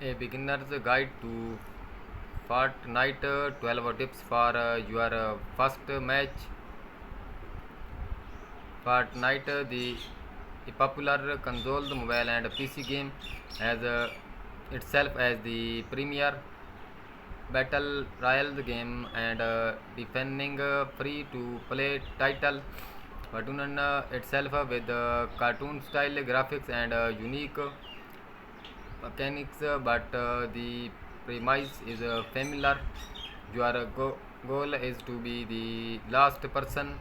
A beginner's guide to Fortnite, 12 tips for your first match. Fortnite, the popular console, mobile, and PC game, has itself as the premier battle royale game and defending free-to-play title. Fortnite itself with cartoon-style graphics and unique mechanics, but the premise is familiar. Your goal is to be the last person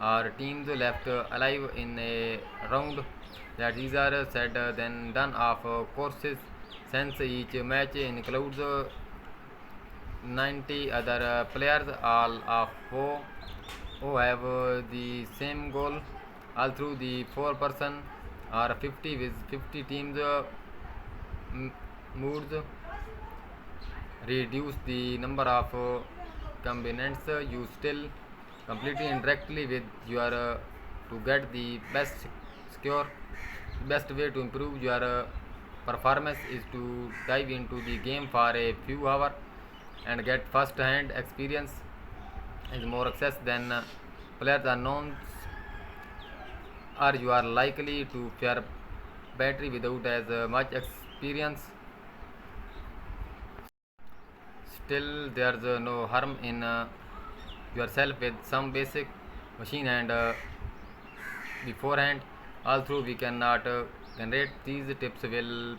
or teams left alive in a round. That is said then done of courses, since each match includes 90 other players, all of who have the same goal, all through the 4 person or 50 with 50 teams modes reduce the number of components you still completely indirectly with your to get the best score. Best way to improve your performance is to dive into the game for a few hours and get first hand experience. Is more access than players unknowns, or you are likely to fare battery without as much experience. Still, there's no harm in yourself with some basic machine and beforehand. Although we cannot generate these tips will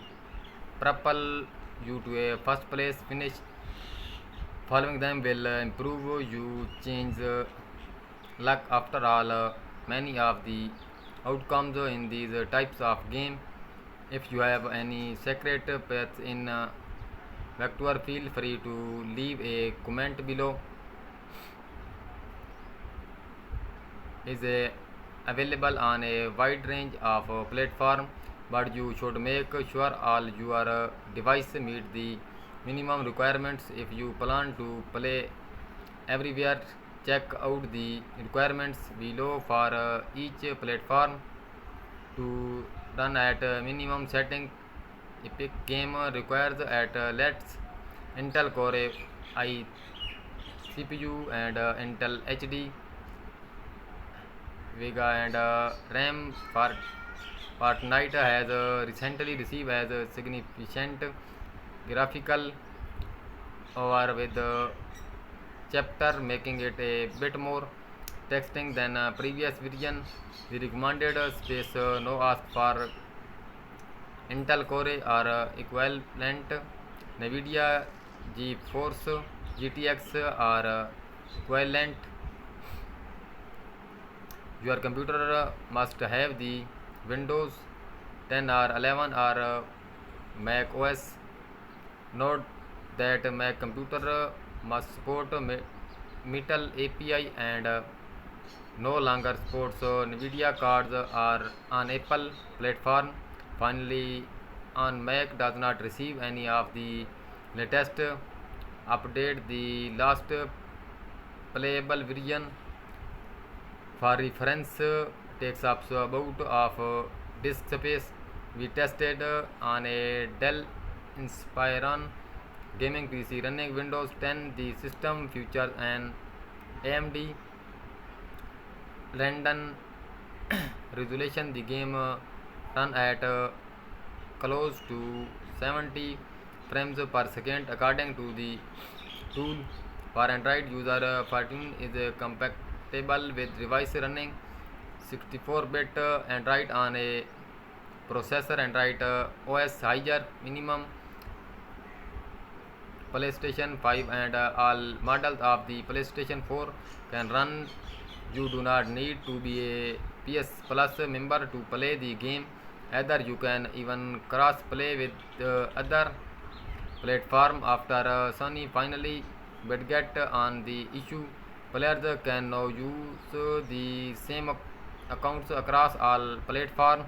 propel you to a first place finish. Following them will improve you change luck. After all, many of the outcomes in these types of game. If you have any secret paths in Vector, feel free to leave a comment below. Is available on a wide range of platform, but you should make sure all your device meet the minimum requirements. If you plan to play everywhere, check out the requirements below for each platform to run at minimum setting. Epic game requires at let's Intel Core i CPU and Intel HD Vega and RAM. For Fortnite has recently received as a significant graphical over with the chapter, making it a bit more texting than previous version. The recommended space no ask for Intel Core or equivalent NVIDIA GeForce GTX or equivalent. Your computer must have the Windows 10 or 11 or Mac OS. Note that Mac computer must support Metal API and no longer supports NVIDIA cards or on Apple platform. Finally, on Mac does not receive any of the latest update. The last playable version for reference takes up about of disk space. We tested on a Dell Inspiron gaming PC running Windows 10. The system features an AMD Radeon resolution. The game run at close to 70 frames per second according to the tool. For Android user, 14 is compatible with device running 64-bit Android on a processor. Android OS higher minimum PlayStation 5 and all models of the PlayStation 4 can run. You do not need to be a PS Plus member to play the game. Either you can even cross play with other platform. After Sony finally but get on the issue, players can now use the same accounts across all platforms.